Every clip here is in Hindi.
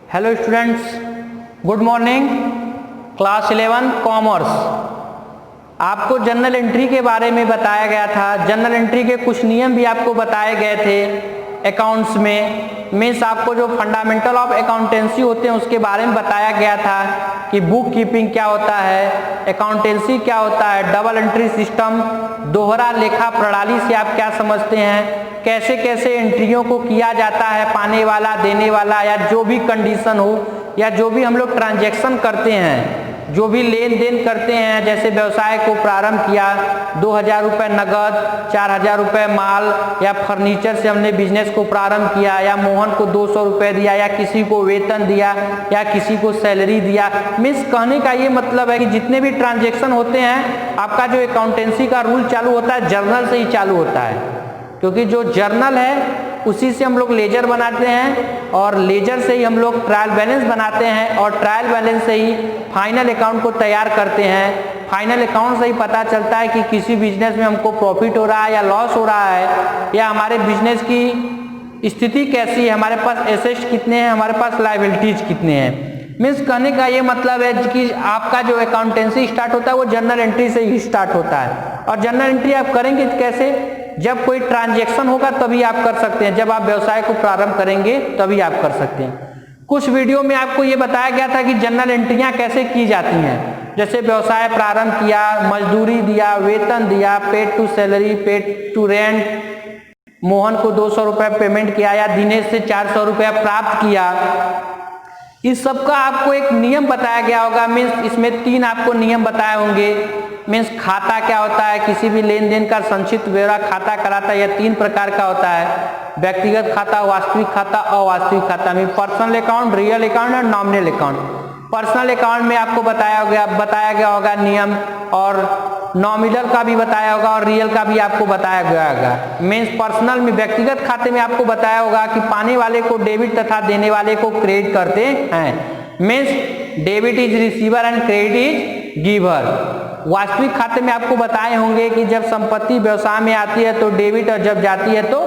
Hello students, good morning. Class 11 commerce. आपको जर्नल एंट्री के बारे में बताया गया था। जर्नल एंट्री के कुछ नियम भी आपको बताए गए थे अकाउंट्स में। मीन्स आपको जो फंडामेंटल ऑफ अकाउंटेंसी होते हैं उसके बारे में बताया गया था कि बुक कीपिंग क्या होता है, अकाउंटेंसी क्या होता है, डबल एंट्री सिस्टम, दोहरा लेखा प्रणाली से आप क्या समझते हैं, कैसे कैसे एंट्रियों को किया जाता है, पाने वाला, देने वाला, या जो भी कंडीशन हो, या जो भी हम लोग ट्रांजैक्शन करते हैं, जो भी लेन देन करते हैं। जैसे व्यवसाय को प्रारंभ किया, 2000 रुपये नगद, 4000 रुपये माल, या फर्नीचर से हमने बिजनेस को प्रारंभ किया, या मोहन को 200 रुपये दिया, या किसी को वेतन दिया, या किसी को सैलरी दिया। मीन्स कहने का ये मतलब है कि जितने भी ट्रांजैक्शन होते हैं, आपका जो अकाउंटेंसी का रूल चालू होता है जर्नल से ही चालू होता है, क्योंकि जो जर्नल है उसी से हम लोग लेजर बनाते हैं, और लेजर से ही हम लोग ट्रायल बैलेंस बनाते हैं, और ट्रायल बैलेंस से ही फाइनल अकाउंट को तैयार करते हैं। फाइनल अकाउंट से ही पता चलता है कि किसी बिजनेस में हमको प्रॉफिट हो रहा है या लॉस हो रहा है, या हमारे बिजनेस की स्थिति कैसी है, हमारे पास एसेट्स कितने हैं, हमारे पास लायबिलिटीज कितने हैं। मीन्स कहने का ये मतलब है कि आपका जो अकाउंटेंसी स्टार्ट होता है वो जर्नल एंट्री से ही स्टार्ट होता है। और जर्नल एंट्री आप करेंगे कैसे? जब कोई ट्रांजैक्शन होगा तभी आप कर सकते हैं, जब आप व्यवसाय को प्रारंभ करेंगे तभी आप कर सकते हैं। कुछ वीडियो में आपको ये बताया गया था कि जर्नल एंट्रियां कैसे की जाती हैं। जैसे व्यवसाय प्रारंभ किया, मजदूरी दिया, वेतन दिया, paid to salary, paid to rent, Mohan को 200 रुपये पेमेंट किया, या दिनेश से 400 रुपया प्राप्त किया। इस सब का आपको एक नियम बताया गया होगा। मीन्स इसमें 3 आपको नियम बताए होंगे। मीन्स खाता क्या होता है, किसी भी लेन देन का संक्षिप्त ब्यौरा खाता कराता है। यह 3 प्रकार का होता है: व्यक्तिगत खाता, वास्तविक खाता, अवास्तविक खाता। Mean personal account, real account और नॉमिनल अकाउंट। पर्सनल अकाउंट में आपको बताया गया होगा नियम, और नॉमिनल का भी बताया होगा, और रियल का भी आपको बताया गया होगा। मीन्स पर्सनल में, व्यक्तिगत खाते में आपको बताया होगा कि पाने वाले को डेबिट तथा देने वाले को क्रेडिट करते हैं। Means debit is receiver and credit is giver. वास्तविक खाते में आपको बताए होंगे कि जब संपत्ति व्यवसाय में आती है तो डेबिट, और जब जाती है तो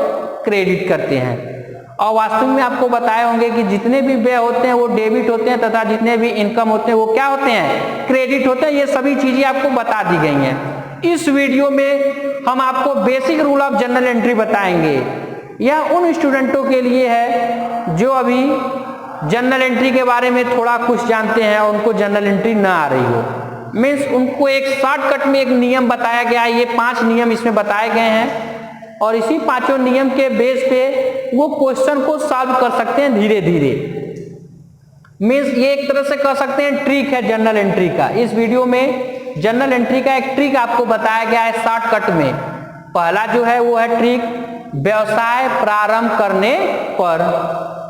क्रेडिट करते हैं। और वास्तविक में आपको बताए होंगे कि जितने भी व्यय होते हैं वो डेबिट होते हैं, तथा जितने भी इनकम होते हैं वो क्या होते हैं? क्रेडिट होते हैं। ये सभी चीजें आपको बता दी गई हैं। इस वीडियो में हम आपको basic rule of journal entry बताएंगे। यह उन स्टूडेंटों के लिए है जो अभी जर्नल एंट्री के बारे में थोड़ा कुछ जानते हैं और उनको जर्नल एंट्री ना आ रही हो। मीन्स उनको एक शॉर्टकट में एक नियम बताया गया है। ये 5 नियम इसमें बताए गए हैं, और इसी 5 नियम के बेस पे वो क्वेश्चन को सॉल्व कर सकते हैं धीरे धीरे। मीन्स ये एक तरह से कह सकते हैं ट्रिक है जर्नल एंट्री का। इस वीडियो में जर्नल एंट्री का एक ट्रिक आपको बताया गया है शॉर्टकट में। पहला जो है वो है ट्रिक व्यवसाय प्रारंभ करने पर,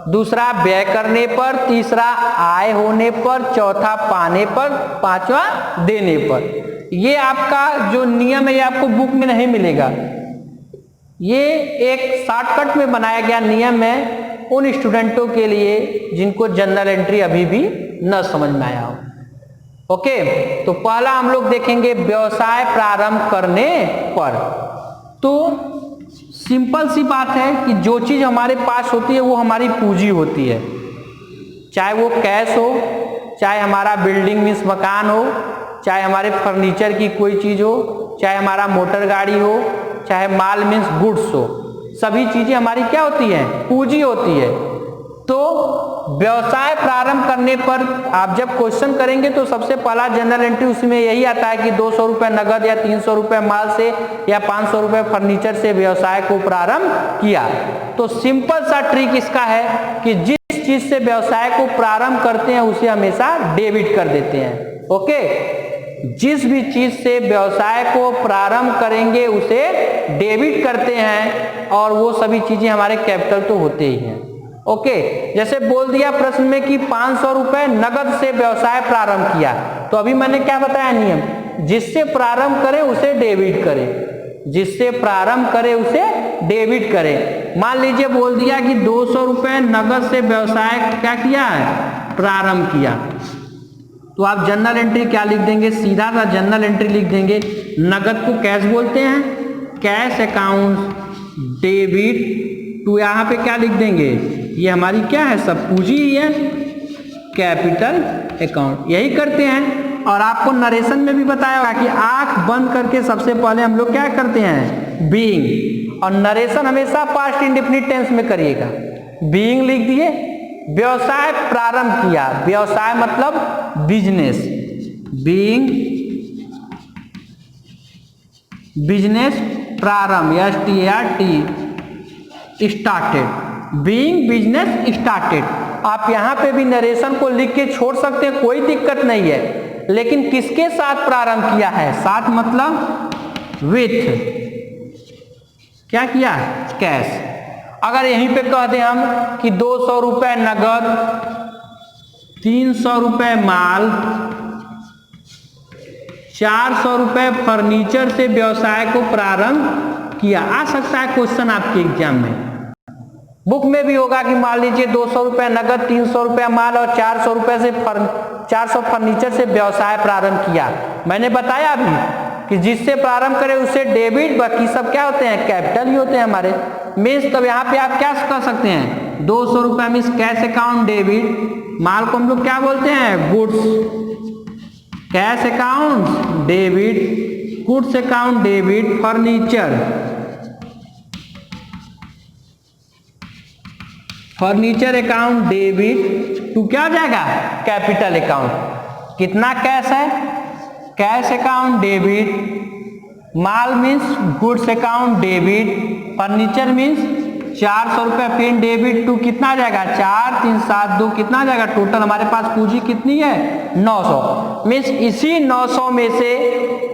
दूसरा व्यय करने पर, तीसरा आय होने पर, चौथा पाने पर, 5वां देने पर। ये आपका जो नियम है ये आपको बुक में नहीं मिलेगा। ये एक शॉर्टकट में बनाया गया नियम है उन स्टूडेंटों के लिए जिनको जर्नल एंट्री अभी भी न समझ में आया हो। ओके, तो पहला हम लोग देखेंगे व्यवसाय प्रारंभ करने पर। तो सिंपल सी बात है कि जो चीज हमारे पास होती है वो हमारी पूंजी होती है। चाहे वो कैश हो, चाहे हमारा बिल्डिंग मीन्स मकान हो, चाहे हमारे फर्नीचर की कोई चीज हो, चाहे हमारा मोटर गाड़ी हो, चाहे माल मीन्स गुड्स हो, सभी चीजें हमारी क्या होती हैं? पूंजी होती है। तो व्यवसाय प्रारंभ करने पर आप जब क्वेश्चन करेंगे तो सबसे पहला जनरल एंट्री उसमें यही आता है कि 200 रुपये नगद, या 300 रुपये माल से, या 500 रुपये फर्नीचर से व्यवसाय को प्रारंभ किया। तो सिंपल सा ट्रिक इसका है कि जिस चीज से व्यवसाय को प्रारंभ करते हैं उसे हमेशा डेबिट कर देते हैं। ओके, जिस भी चीज से व्यवसाय को प्रारंभ करेंगे उसे डेबिट करते हैं, और वो सभी चीजें हमारे कैपिटल तो होते ही हैं। ओके, जैसे बोल दिया प्रश्न में कि 500 रुपए नगद से व्यवसाय प्रारंभ किया, तो अभी मैंने क्या बताया नियम? जिससे प्रारंभ करें उसे डेबिट करें, जिससे प्रारंभ करें उसे डेबिट करें। मान लीजिए बोल दिया कि 200 रुपए नगद से व्यवसाय क्या किया है? प्रारंभ किया। तो आप जर्नल एंट्री क्या लिख देंगे? सीधा सा जर्नल एंट्री लिख देंगे। नगद को कैश बोलते हैं, कैश अकाउंट डेबिट टू, यहाँ पे क्या लिख देंगे? ये हमारी क्या है? सब पूंजी ही है। कैपिटल अकाउंट, यही करते हैं। और आपको नरेशन में भी बताया होगा कि आंख बंद करके सबसे पहले हम लोग क्या करते हैं, बीइंग, और नरेशन हमेशा पास्ट इंडेफिनिट टेंस में करिएगा। बीइंग लिख दिए, व्यवसाय प्रारंभ किया, व्यवसाय मतलब बिजनेस, बीइंग बिजनेस प्रारंभ, स्टार्टेड, बीइंग बिजनेस स्टार्टेड। आप यहां पे भी नरेशन को लिख के छोड़ सकते हैं, कोई दिक्कत नहीं है, लेकिन किसके साथ प्रारंभ किया है, साथ मतलब विथ, क्या किया, कैश। अगर यहीं पे कह दें हम कि 200 रुपए नगद, 300 रुपए माल, 400 रुपए फर्नीचर से व्यवसाय को प्रारंभ किया, आ सकता है क्वेश्चन आपके एग्जाम में। बुक में भी होगा कि मान लीजिए 200 रुपए नगद, 300 रुपया माल और 400 रुपए से 400 फर्नीचर से व्यवसाय प्रारंभ किया। मैंने बताया अभी कि जिससे प्रारंभ करे उसे डेबिट, बाकी सब क्या होते हैं, कैपिटल ही होते हैं हमारे। मीन्स तब यहाँ पे आप क्या कर सकते हैं, 200 रुपया मीन्स कैश अकाउंट डेबिट, माल को हम लोग क्या बोलते हैं, goods, cash account debit, goods account debit, furniture account debit to क्या हो जाएगा, कैपिटल अकाउंट। कितना कैश है, कैश अकाउंट डेबिट, माल means goods account debit, furniture means 400 रुपये फिर डेबिट टू कितना आ जाएगा, 4 3 7 2 कितना आ जाएगा, टोटल हमारे पास पूंजी कितनी है, 900। मीन्स इसी 900 में से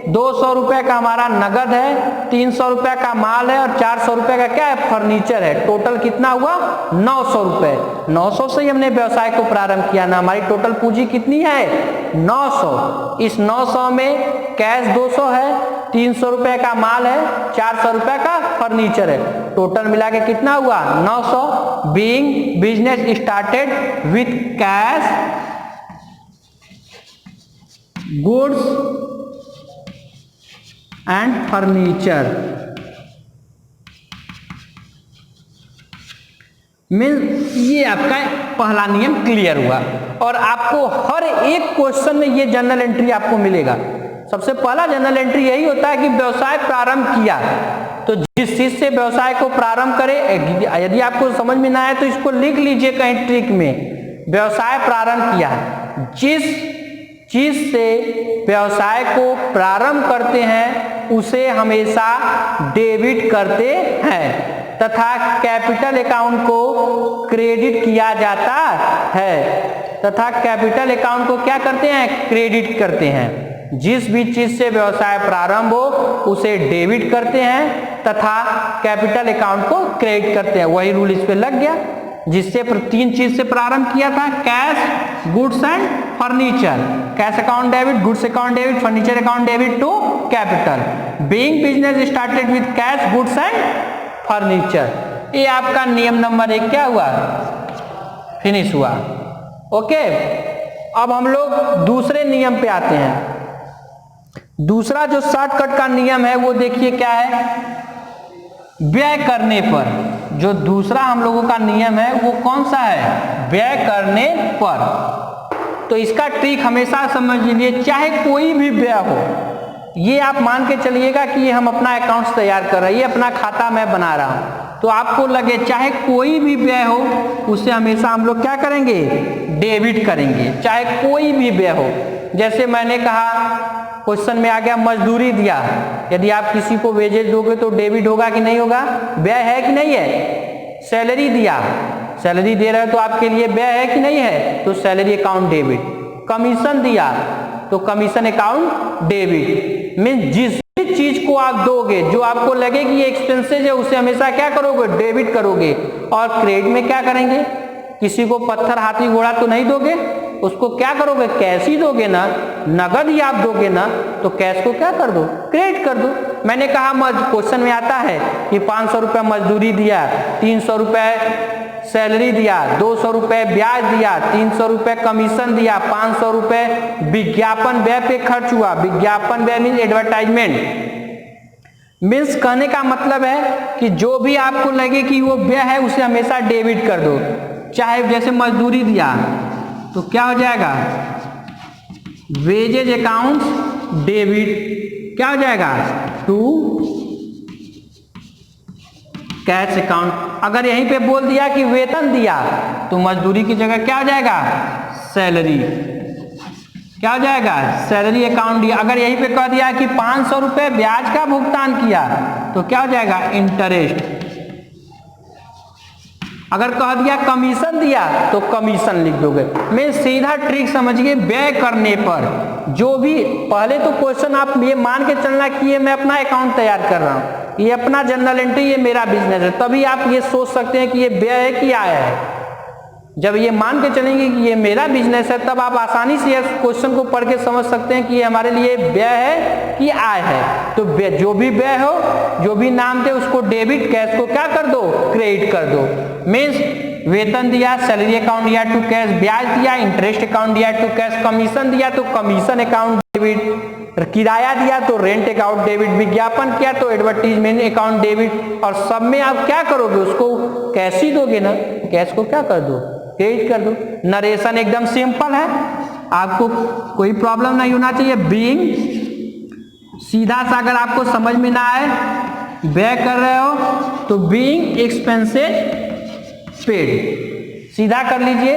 200 रुपये का हमारा नगद है, 300 रुपये का माल है और 400 रुपये का क्या है, फर्नीचर है। टोटल कितना हुआ, 900 रुपये। 900 से ही हमने व्यवसाय को प्रारंभ किया ना, हमारी टोटल पूंजी कितनी है, 900। इस 900 में कैश 200 है, 300 रुपए का माल है, 400 रुपए का फर्नीचर है, टोटल मिला के कितना हुआ, 900। Being business started with cash, goods and furniture. Means ये आपका पहला नियम क्लियर हुआ। और आपको हर एक क्वेश्चन में ये जनरल एंट्री आपको मिलेगा। सबसे पहला जनरल एंट्री यही होता है कि व्यवसाय प्रारंभ किया, तो जिस चीज से व्यवसाय को प्रारंभ करे, यदि आपको समझ में ना आए तो इसको लिख लीजिए कहीं ट्रिक में, व्यवसाय प्रारंभ किया, जिस चीज से व्यवसाय को प्रारंभ करते हैं उसे हमेशा डेबिट करते हैं तथा कैपिटल अकाउंट को क्रेडिट किया जाता है, तथा कैपिटल अकाउंट को क्या करते हैं, क्रेडिट करते हैं। जिस भी चीज से व्यवसाय प्रारंभ हो उसे डेबिट करते हैं तथा कैपिटल अकाउंट को क्रेडिट करते हैं। वही रूल इस पे लग गया, जिससे 3 चीज से प्रारंभ किया था, cash, goods and furniture. Cash account debit, goods account debit, furniture account debit to capital. Being business started with cash, goods and furniture. ये आपका नियम नंबर 1 क्या हुआ, फिनिश हुआ। ओके, अब हम लोग दूसरे नियम पे आते हैं। दूसरा जो शॉर्टकट का नियम है वो देखिए क्या है, व्यय करने पर। जो दूसरा हम लोगों का नियम है वो कौन सा है, व्यय करने पर। तो इसका ट्रिक हमेशा समझ लीजिए, चाहे कोई भी व्यय हो, ये आप मान के चलिएगा कि ये हम अपना अकाउंट्स तैयार कर रहे हैं, ये अपना खाता मैं बना रहा हूं, तो आपको लगे चाहे कोई भी व्यय हो उसे हमेशा हम लोग क्या करेंगे, डेबिट करेंगे, चाहे कोई भी व्यय हो। जैसे मैंने कहा क्वेश्चन में आ गया मजदूरी दिया, यदि आप किसी को वेजेज दोगे तो डेबिट होगा कि नहीं होगा, व्यय है कि नहीं है। सैलरी दिया, सैलरी दे रहे हो तो आपके लिए व्यय है कि नहीं है, तो सैलरी अकाउंट डेबिट। कमीशन दिया तो कमीशन अकाउंट डेबिट। मीन्स जिस भी चीज को आप दोगे जो आपको लगे कि ये एक्सपेंसेस है उसे हमेशा क्या करोगे, डेबिट करोगे। और क्रेडिट में क्या करेंगे, किसी को पत्थर हाथी घोड़ा तो नहीं दोगे, उसको क्या करोगे, कैश ही दोगे ना, नगद ही आप दोगे ना, तो कैश को क्या कर दो, क्रेडिट कर दो। मैंने कहा क्वेश्चन में आता है कि 500 रुपये मजदूरी दिया, 300 रुपये सैलरी दिया, 200 रुपये ब्याज दिया, 300 रुपये कमीशन दिया, 500 रुपये विज्ञापन व्यय पे खर्च हुआ। विज्ञापन व्यय मीन्स एडवर्टाइजमेंट। मीन्स कहने का मतलब है कि जो भी आपको लगे कि वो व्यय है उसे हमेशा डेबिट कर दो। चाहे जैसे मजदूरी दिया, तो क्या हो जाएगा, वेजेज अकाउंट डेबिट क्या हो जाएगा, टू कैश अकाउंट। अगर यहीं पे बोल दिया कि वेतन दिया तो मजदूरी की जगह क्या हो जाएगा, सैलरी, क्या हो जाएगा, सैलरी अकाउंट दिया। अगर यहीं पे कह दिया कि 500 रुपये ब्याज का भुगतान किया तो क्या हो जाएगा, इंटरेस्ट। अगर कह दिया कमीशन दिया तो कमीशन लिख दोगे। मैं सीधा ट्रिक समझिए, व्यय करने पर जो भी, पहले तो क्वेश्चन आप ये मान के चलना कि ये मैं अपना अकाउंट तैयार कर रहा हूं, ये अपना जर्नल एंट्री, ये मेरा बिजनेस है, तभी आप ये सोच सकते हैं कि ये व्यय है कि आय है। जब ये मान के चलेंगे कि ये मेरा बिजनेस है, तब आप आसानी से इस क्वेश्चन को पढ़ के समझ सकते हैं कि ये हमारे लिए व्यय है कि आय है। तो जो भी व्यय हो, जो भी नाम थे उसको डेबिट, कैश को क्या कर दो, क्रेडिट कर दो। मीन्स वेतन दिया, सैलरी अकाउंट दिया टू कैश, ब्याज दिया, इंटरेस्ट अकाउंट दिया टू कैश, कमीशन दिया तो कमीशन अकाउंट डेबिट, किराया दिया तो रेंट अकाउंट डेबिट, विज्ञापन किया तो एडवर्टीजमेंट अकाउंट डेबिट। और सब में आप क्या करोगे, उसको कैश ही दोगे ना, कैश को क्या कर दो, क्रेडिट कर दो। नरेशन एकदम सिंपल है, आपको कोई प्रॉब्लम नहीं होना चाहिए। बीइंग, सीधा सा अगर आपको समझ में ना आए, व्यय कर रहे हो तो बीइंग एक्सपेंसेस पेड, सीधा कर लीजिए।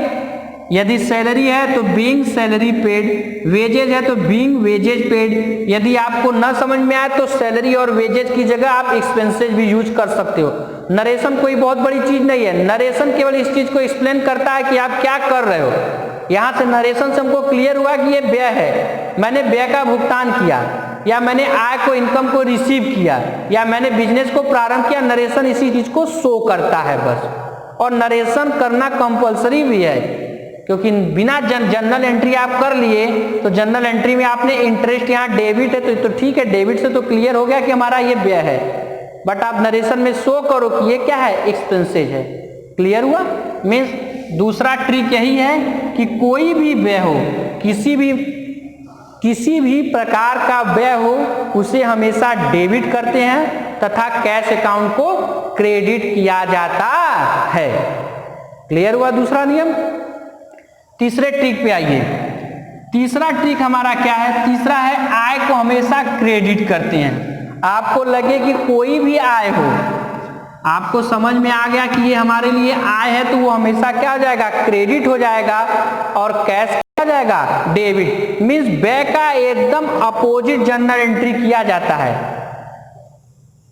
यदि सैलरी है तो बीइंग सैलरी पेड, वेजेज है तो बीइंग वेजेज पेड। यदि आपको न समझ में आए तो सैलरी और वेजेज की जगह आप एक्सपेंसेज भी यूज कर सकते हो। नरेशन कोई बहुत बड़ी चीज नहीं है, नरेशन केवल इस चीज को एक्सप्लेन करता है कि आप क्या कर रहे हो। यहां से नरेशन से हमको क्लियर हुआ कि ये व्यय है, मैंने व्यय का भुगतान किया, या मैंने आय को, इनकम को रिसीव किया, या मैंने बिजनेस को प्रारंभ किया। नरेशन इसी चीज को शो करता है बस। और नरेशन करना कंपलसरी भी है, क्योंकि बिना जनरल एंट्री आप कर लिए तो जनरल एंट्री में आपने इंटरेस्ट यहाँ डेबिट है तो ठीक है, डेबिट से तो क्लियर हो गया कि हमारा ये व्यय है, बट आप नरेशन में शो करो कि ये क्या है, एक्सपेंसेज है। क्लियर हुआ। मीन्स दूसरा ट्रिक यही है कि कोई भी व्यय हो, किसी भी प्रकार का व्यय हो, उसे हमेशा डेबिट करते हैं तथा कैश अकाउंट को क्रेडिट किया जाता है। क्लियर हुआ दूसरा नियम। तीसरे ट्रिक पे आइए। तीसरा ट्रिक हमारा क्या है, तीसरा है आय को हमेशा क्रेडिट करते हैं। आपको लगे कि कोई भी आय हो, आपको समझ में आ गया कि ये हमारे लिए आय है, तो वो हमेशा क्या हो जाएगा, क्रेडिट हो जाएगा, और कैश क्या हो जाएगा, डेबिट। मीन्स व्यय का एकदम अपोजिट जनरल एंट्री किया जाता है।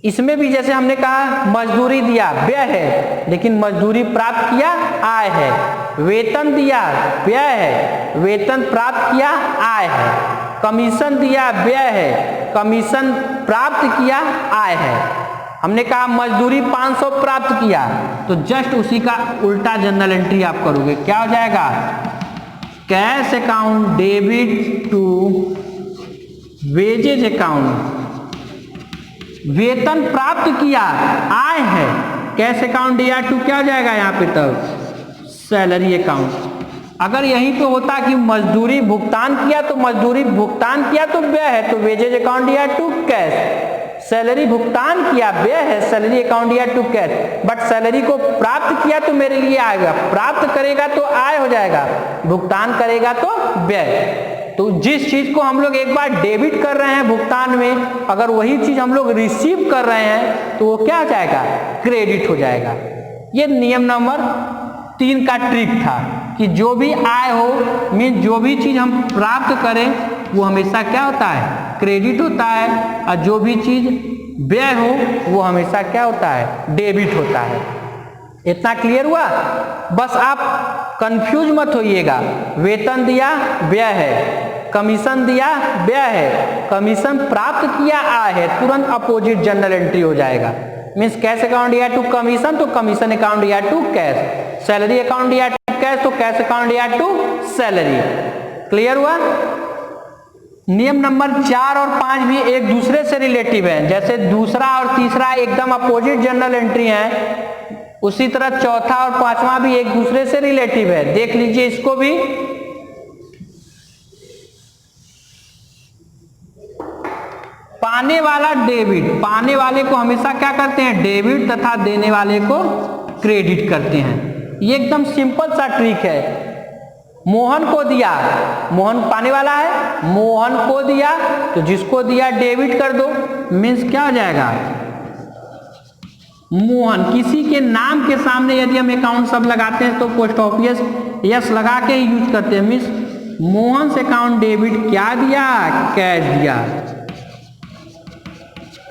इसमें भी जैसे हमने कहा मजदूरी दिया व्यय है, लेकिन मजदूरी प्राप्त किया आय है। वेतन दिया व्यय है, वेतन प्राप्त किया आय है। कमीशन दिया व्यय है, कमीशन प्राप्त किया आय है। हमने कहा मजदूरी 500 प्राप्त किया, तो जस्ट उसी का उल्टा जनरल एंट्री आप करोगे, क्या हो जाएगा, cash account debit to wages account. वेतन प्राप्त किया आय है, कैश अकाउंट दिया टू क्या हो जाएगा यहाँ पे, तब सैलरी अकाउंट। अगर यहीं पे होता कि मजदूरी भुगतान किया तो मजदूरी भुगतान किया तो व्यय है, तो वेजेज अकाउंट दिया टू कैश। सैलरी भुगतान किया व्यय है, सैलरी अकाउंट दिया टू कैश। बट सैलरी को प्राप्त किया तो मेरे लिए आएगा, प्राप्त करेगा तो आय हो जाएगा, भुगतान करेगा तो व्यय। तो जिस चीज को हम लोग एक बार डेबिट कर रहे हैं भुगतान में, अगर वही चीज हम लोग रिसीव कर रहे हैं तो वो क्या हो जाएगा, क्रेडिट हो जाएगा। ये नियम नंबर 3 का ट्रिक था कि जो भी आय हो, मीन जो भी चीज हम प्राप्त करें वो हमेशा क्या होता है, क्रेडिट होता है, और जो भी चीज व्यय हो वो हमेशा क्या होता है, डेबिट होता है। इतना क्लियर हुआ। बस आप कंफ्यूज मत होइएगा। वेतन दिया व्यय है, कमीशन दिया व्यय है, कमीशन प्राप्त किया आय है, तुरंत अपोजिट जनरल एंट्री हो जाएगा। मीन्स कैश अकाउंट दिया टू कमीशन तो कमीशन अकाउंट दिया टू कैश, सैलरी अकाउंट दिया टू कैश तो कैश अकाउंट दिया टू सैलरी। क्लियर हुआ। नियम नंबर 4 और 5 भी एक दूसरे से रिलेटिव है। जैसे दूसरा और तीसरा एकदम अपोजिट जनरल एंट्री है, उसी तरह चौथा और 5वां भी एक दूसरे से रिलेटिव है। देख लीजिए इसको भी। पाने वाला डेबिट, पाने वाले को हमेशा क्या करते हैं, डेबिट, तथा देने वाले को क्रेडिट करते हैं। ये एकदम सिंपल सा ट्रिक है। मोहन को दिया, मोहन पाने वाला है, मोहन को दिया तो जिसको दिया डेबिट कर दो, मीन्स क्या हो जाएगा मोहन। किसी के नाम के सामने यदि हम अकाउंट सब लगाते हैं तो पोस्ट ऑफिस यस लगा के यूज करते हैं, मीन्स मोहन से अकाउंट डेबिट क्या दिया, कैश दिया,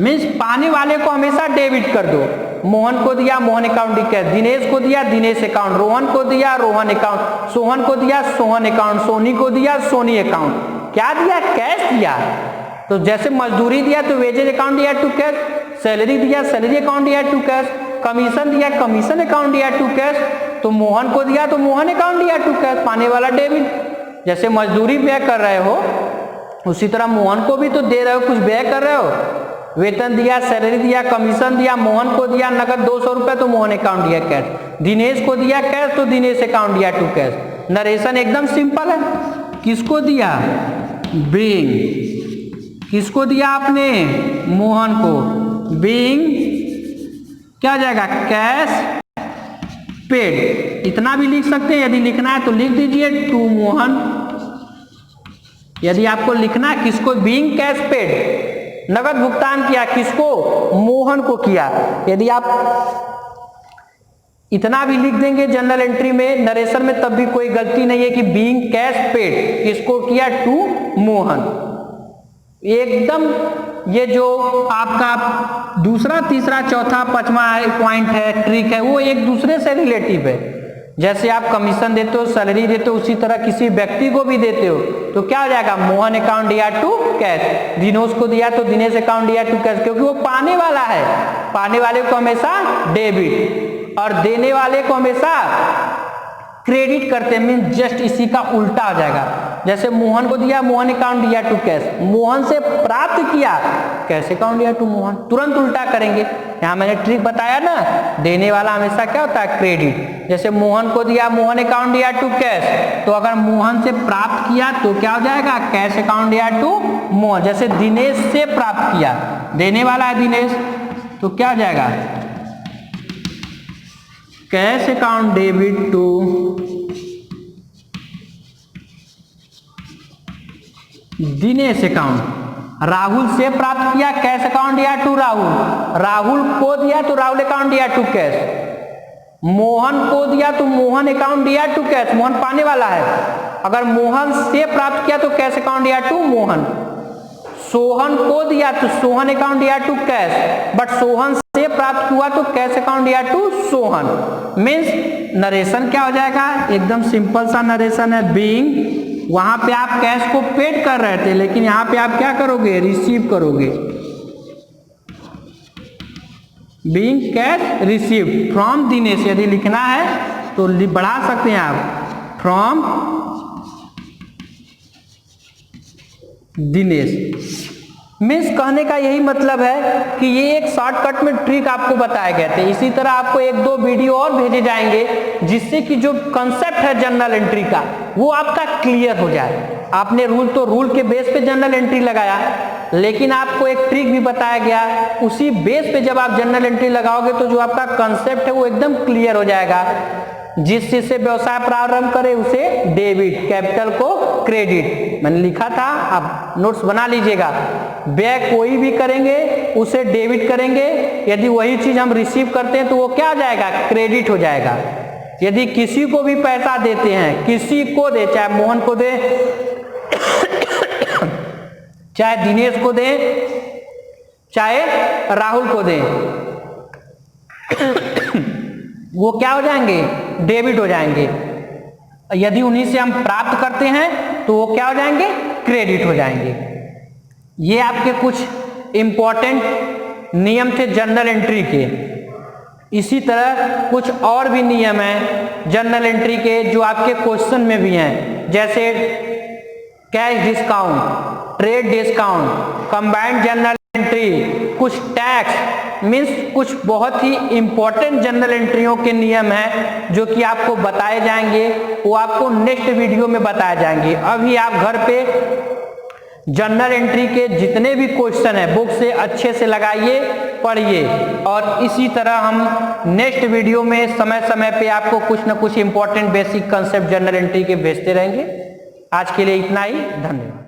मीन्स पाने वाले को हमेशा डेबिट कर दो। मोहन को दिया मोहन अकाउंट कैश, दिनेश को दिया दिनेश अकाउंट, रोहन को दिया रोहन अकाउंट, सोहन को दिया सोहन अकाउंट, सोनी को दिया सोनी अकाउंट। क्या दिया, कैश दिया। तो जैसे मजदूरी दिया तो वेजेज अकाउंट दिया टू कैश, सैलरी दिया सैलरी अकाउंट दिया टू कैश, कमीशन दिया कमीशन अकाउंट दिया टू कैश। तो मोहन को दिया तो मोहन अकाउंट दिया टू कैश, पाने वाला डेबिट। जैसे मजदूरी व्यय कर रहे हो उसी तरह मोहन को भी तो दे रहे हो, कुछ व्यय कर रहे हो, वेतन दिया सैलरी दिया कमीशन दिया, मोहन को दिया नगद 200 रुपए तो मोहन अकाउंट दिया कैश, दिनेश को दिया कैश तो दिनेश अकाउंट दिया टू कैश। नरेशन एकदम सिंपल है। किसको दिया, बीइंग, किसको दिया आपने, मोहन को, बीइंग क्या हो जाएगा, कैश पेड। इतना भी लिख सकते हैं, यदि लिखना है तो लिख दीजिए टू मोहन। यदि आपको लिखना है किसको, बीइंग कैश पेड, नगद भुगतान किया किसको, मोहन को किया। यदि आप इतना भी लिख देंगे जनरल एंट्री में नरेशन में तब भी कोई गलती नहीं है कि बीइंग कैश पेड किसको किया, टू मोहन। एकदम ये जो आपका दूसरा तीसरा चौथा पांचवा पॉइंट है, ट्रिक है, वो एक दूसरे से रिलेटिव है। जैसे आप कमीशन देते हो सैलरी देते हो उसी तरह किसी व्यक्ति को भी देते हो तो क्या हो जाएगा, मोहन अकाउंट दिया टू कैश, दिनेश को दिया तो दिनेश अकाउंट दिया टू कैश, क्योंकि वो पाने वाला है, पाने वाले को हमेशा डेबिट और देने वाले को हमेशा क्रेडिट करते हैं, मीन जस्ट इसी का उल्टा हो जाएगा। जैसे मोहन को दिया मोहन अकाउंट दिया टू कैश, मोहन से प्राप्त किया कैश अकाउंट दिया टू मोहन, तुरंत उल्टा करेंगे। यहाँ मैंने ट्रिक बताया ना, देने वाला हमेशा क्या होता है, क्रेडिट। जैसे मोहन को दिया मोहन अकाउंट दिया टू कैश, तो अगर मोहन से प्राप्त किया तो क्या हो जाएगा, कैश अकाउंट दिया टू मोहन। जैसे दिनेश से प्राप्त किया, देने वाला है दिनेश, तो क्या हो जाएगा, cash account debit to Dinesh account. Rahul से प्राप्त किया कैश अकाउंट दिया टू राहुल, राहुल को दिया तो राहुल अकाउंट दिया टू कैश, मोहन को दिया तो मोहन अकाउंट दिया टू कैश, मोहन पाने वाला है। अगर मोहन से प्राप्त किया तो कैश अकाउंट दिया टू मोहन, सोहन को दिया तो सोहन अकाउंट दिया टू कैश, बट सोहन से प्राप्त हुआ तो कैश अकाउंट दिया टू सोहन। मीन्स नरेशन क्या हो जाएगा, एकदम सिंपल सा नरेशन है। बीइंग, वहां पे आप कैश को पेड कर रहे थे लेकिन यहां पे आप क्या करोगे, रिसीव करोगे। Being cash receive from Dinesh, यदि लिखना है तो बढ़ा सकते हैं आप, फ्रॉम दिनेश। मीन्स कहने का यही मतलब है कि ये एक शॉर्टकट में ट्रिक आपको बताए गए थे। इसी तरह आपको एक दो वीडियो और भेजे जाएंगे जिससे कि जो कंसेप्ट है जनरल एंट्री का वो आपका क्लियर हो जाए। आपने रूल तो रूल के बेस पे जनरल एंट्री लगाया, लेकिन आपको एक ट्रिक भी बताया गया, उसी बेस पे जब आप जनरल एंट्री लगाओगे तो जो आपका कंसेप्ट है वो एकदम क्लियर हो जाएगा। जिस चीज से व्यवसाय प्रारंभ करे उसे डेबिट, कैपिटल को क्रेडिट। मैंने लिखा था, आप नोट्स बना लीजिएगा। व्यय कोई भी करेंगे उसे डेबिट करेंगे, यदि वही चीज हम रिसीव करते हैं तो वो क्या हो जाएगा, क्रेडिट हो जाएगा। यदि किसी को भी पैसा देते हैं, किसी को दे, चाहे मोहन को दे चाहे दिनेश को दे चाहे राहुल को दे, वो क्या हो जाएंगे, डेबिट हो जाएंगे। यदि उन्हीं से हम प्राप्त करते हैं तो वो क्या हो जाएंगे, क्रेडिट हो जाएंगे। ये आपके कुछ इंपॉर्टेंट नियम थे जनरल एंट्री के। इसी तरह कुछ और भी नियम हैं जनरल एंट्री के जो आपके क्वेश्चन में भी हैं, जैसे cash discount, trade discount, combined general entry, कुछ टैक्स, मीन्स कुछ बहुत ही इंपॉर्टेंट जनरल एंट्रियों के नियम हैं जो कि आपको बताए जाएंगे, वो आपको नेक्स्ट वीडियो में बताए जाएंगे। अभी आप घर पे जर्नल एंट्री के जितने भी क्वेश्चन है बुक से अच्छे से लगाइए, पढ़िए, और इसी तरह हम नेक्स्ट वीडियो में समय समय पे आपको कुछ ना कुछ important basic concept journal entry के भेजते रहेंगे। आज के लिए इतना ही, धन्यवाद।